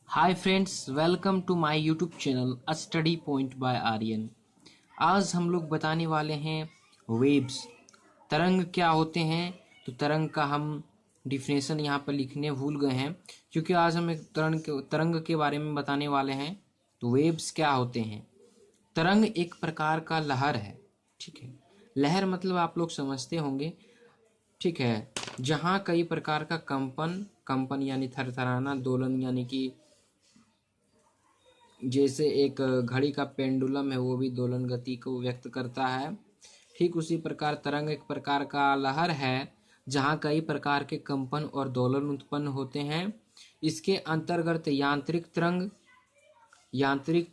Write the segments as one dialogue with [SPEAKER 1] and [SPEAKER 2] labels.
[SPEAKER 1] Hi friends, welcome to my YouTube channel a study point by Aryan. आज हम लोग बताने वाले हैं वेव्स। तरंग क्या होते हैं। तो तरंग का हम डिफिनेशन यहाँ पर लिखने भूल गए हैं, क्योंकि आज हम एक तरंग के बारे में बताने वाले हैं। तो वेव्स क्या होते हैं। तरंग एक प्रकार का लहर है। ठीक है, लहर मतलब आप लोग समझते होंगे। ठीक है, जहाँ कई प्रकार का कंपन कंपन यानी थरथराना, दोलन यानी कि जैसे एक घड़ी का पेंडुलम है वो भी दोलन गति को व्यक्त करता है। ठीक उसी प्रकार तरंग एक प्रकार का लहर है जहाँ कई प्रकार के कंपन और दोलन उत्पन्न होते हैं। इसके अंतर्गत यांत्रिक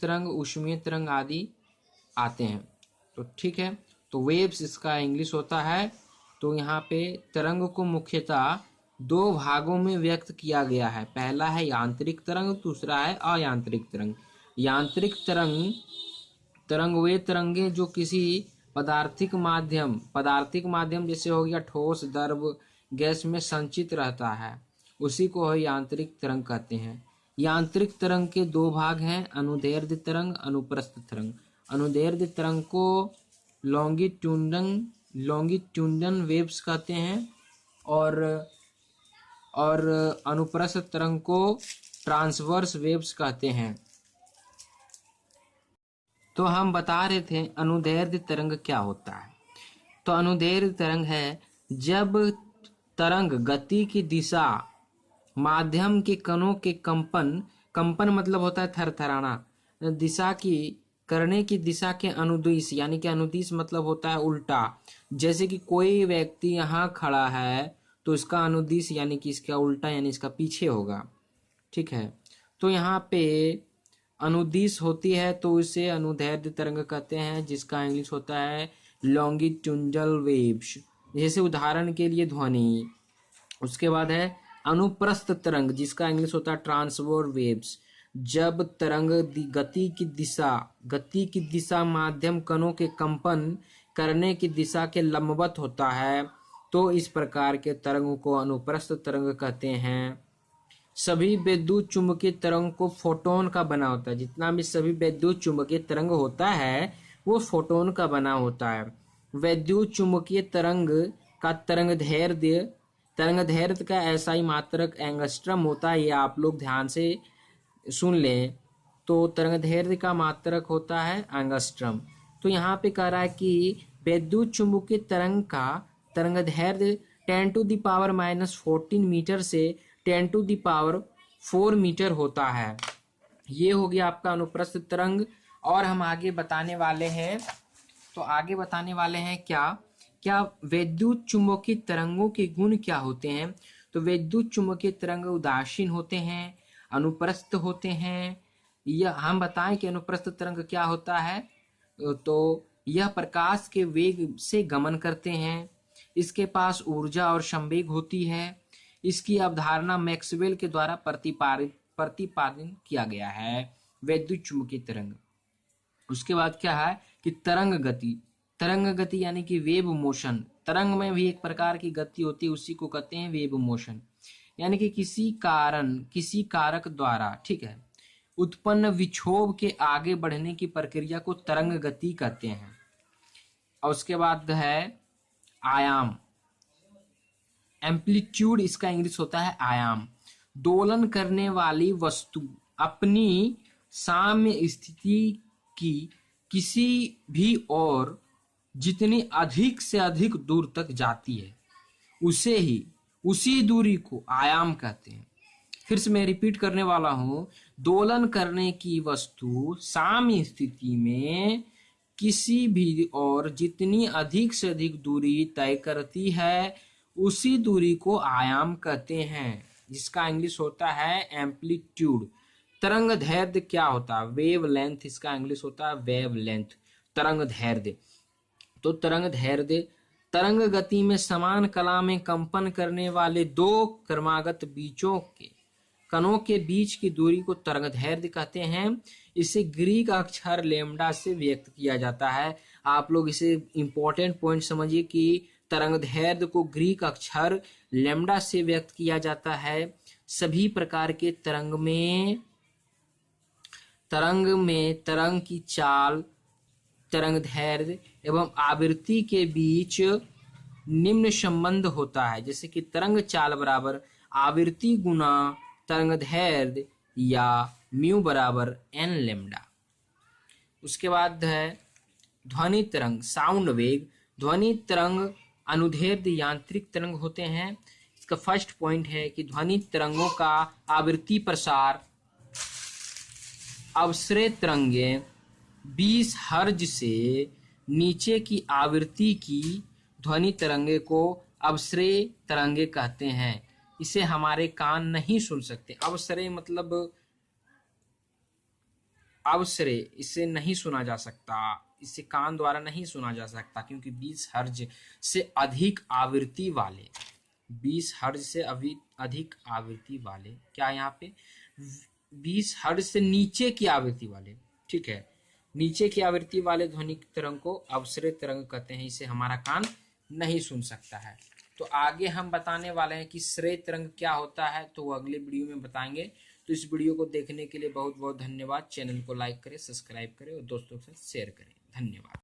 [SPEAKER 1] तरंग, ऊष्मीय तरंग आदि आते हैं। तो ठीक है, तो वेव्स इसका इंग्लिश होता है। तो यहाँ पे तरंग को मुख्यतः दो भागों में व्यक्त किया गया है। पहला है यांत्रिक तरंग, दूसरा है अयांत्रिक तरंग। यांत्रिक तरंग तरंग वे तरंगे जो किसी पदार्थिक माध्यम जैसे हो गया ठोस, द्रव, गैस में संचित रहता है, उसी को हम यांत्रिक तरंग कहते हैं। यांत्रिक तरंग के दो भाग हैं, अनुदैर्ध्य तरंग, अनुप्रस्थ तरंग। अनुदैर्ध्य तरंग को लॉन्गिट्यूडनल वेव्स कहते हैं और अनुप्रस्थ तरंग को ट्रांसवर्स वेव्स कहते हैं। तो हम बता रहे थे अनुदैर्ध्य तरंग क्या होता है। तो अनुदैर्ध्य तरंग है जब तरंग गति की दिशा, माध्यम के कणों के कंपन मतलब होता है थरथराना, दिशा की करने की दिशा के अनुदिश, यानी कि अनुदिश मतलब होता है उल्टा। जैसे कि कोई व्यक्ति यहाँ खड़ा है तो इसका अनुदिश यानी कि इसका उल्टा यानी इसका पीछे होगा। ठीक है, तो यहाँ पे अनुदिश होती है तो इसे अनुदैर्ध्य तरंग कहते हैं, जिसका इंग्लिश होता है लॉन्गिट्यूडनल वेव्स। जैसे उदाहरण के लिए ध्वनि। उसके बाद है अनुप्रस्थ तरंग, जिसका इंग्लिश होता है ट्रांसवर्स वेव्स। जब तरंग गति की दिशा माध्यम कणों के कंपन करने की दिशा के लंबवत होता है, तो इस प्रकार के तरंग को अनुप्रस्थ तरंग कहते हैं। सभी विद्युत चुंबकीय तरंग को फोटोन का बना होता है। जितना भी सभी विद्युत चुंबकीय तरंग होता है वो फोटोन का बना होता है। विद्युत चुंबकीय तरंग का तरंगदैर्ध्य का ऐसा ही मात्रक एंगस्ट्रम होता है। ये आप लोग ध्यान से सुन लें। तो तरंगदैर्ध्य का मात्रक होता है एंगस्ट्रम। तो यहाँ पे कह रहा है कि विद्युत चुंबकीय तरंग का तरंगदैर्ध्य 10⁻⁻14 मीटर से 10⁻⁴ मीटर होता है। ये हो गया आपका अनुप्रस्थ तरंग। और हम आगे बताने वाले हैं। तो आगे बताने वाले हैं क्या विद्युत चुंबकीय तरंगों के गुण क्या होते हैं। तो विद्युत चुंबकीय तरंग उदासीन होते हैं, अनुप्रस्थ होते हैं। यह हम बताएं कि अनुप्रस्थ तरंग क्या होता है। तो यह प्रकाश के वेग से गमन करते हैं। इसके पास ऊर्जा और संवेग होती है। इसकी अवधारणा मैक्सवेल के द्वारा प्रतिपादन किया गया है विद्युत चुंबकीय तरंग। उसके बाद क्या है कि तरंग गति यानी कि वेव मोशन। तरंग में भी एक प्रकार की गति होती है, उसी को कहते हैं वेव मोशन। यानी कि किसी कारक द्वारा, ठीक है, उत्पन्न विक्षोभ के आगे बढ़ने की प्रक्रिया को तरंग गति कहते हैं। और उसके बाद है आयाम, एम्पलीट्यूड, इसका इंग्लिश होता है आयाम। दोलन करने वाली वस्तु अपनी साम्य स्थिति की किसी भी ओर जितनी अधिक से अधिक दूर तक जाती है उसी दूरी को आयाम कहते हैं। फिर से मैं रिपीट करने वाला हूं। दोलन करने की वस्तु साम्य स्थिति में किसी भी ओर जितनी अधिक से अधिक दूरी तय करती है उसी दूरी को आयाम कहते हैं, जिसका इंग्लिश होता है एम्पलीट्यूड। तरंग दैर्ध्य क्या होता है, वेव लेंथ, इसका इंग्लिश होता है वेव लेंथ। तरंग दैर्ध्य, तो तरंग दैर्ध्य तरंग गति में समान कला में कंपन करने वाले दो क्रमागत कणों के बीच की दूरी को तरंग दैर्ध्य कहते हैं। इसे ग्रीक अक्षर लेम्डा से व्यक्त किया जाता है। आप लोग इसे इंपॉर्टेंट पॉइंट समझिए कि तरंग दैर्ध्य को ग्रीक अक्षर लेम्डा से व्यक्त किया जाता है। सभी प्रकार के तरंग में तरंग में तरंग की चाल, तरंगदैर्घ्य एवं आवृत्ति के बीच निम्न संबंध होता है, जैसे कि तरंग चाल बराबर आवृत्ति गुना तरंगदैर्घ्य या म्यू बराबर एन लेम्डा। उसके बाद है ध्वनि तरंग, साउंड वेव। ध्वनि तरंग अनुदैर्घ्य यांत्रिक तरंग होते हैं। इसका फर्स्ट पॉइंट है कि ध्वनि तरंगों का आवृत्ति प्रसार अवसरे तरंगें 20 हर्ज से नीचे की आवृत्ति की ध्वनि तरंगे को अवसरे तरंगे कहते हैं। इसे हमारे कान नहीं सुन सकते। अवसरे मतलब अवसरे, इसे नहीं सुना जा सकता, इसे कान द्वारा नहीं सुना जा सकता, क्योंकि 20 हर्ज से अधिक आवृत्ति वाले 20 हर्ज से अधिक आवृत्ति वाले, क्या यहाँ पे 20 हर्ज से नीचे की आवृत्ति वाले, ठीक है, नीचे की आवृत्ति वाले ध्वनिक तरंग को अवसरे तरंग कहते हैं। इसे हमारा कान नहीं सुन सकता है। तो आगे हम बताने वाले हैं कि श्रेय तरंग क्या होता है, तो वो अगले वीडियो में बताएंगे। तो इस वीडियो को देखने के लिए बहुत बहुत धन्यवाद। चैनल को लाइक करें, सब्सक्राइब करें और दोस्तों के साथ शेयर करें। धन्यवाद।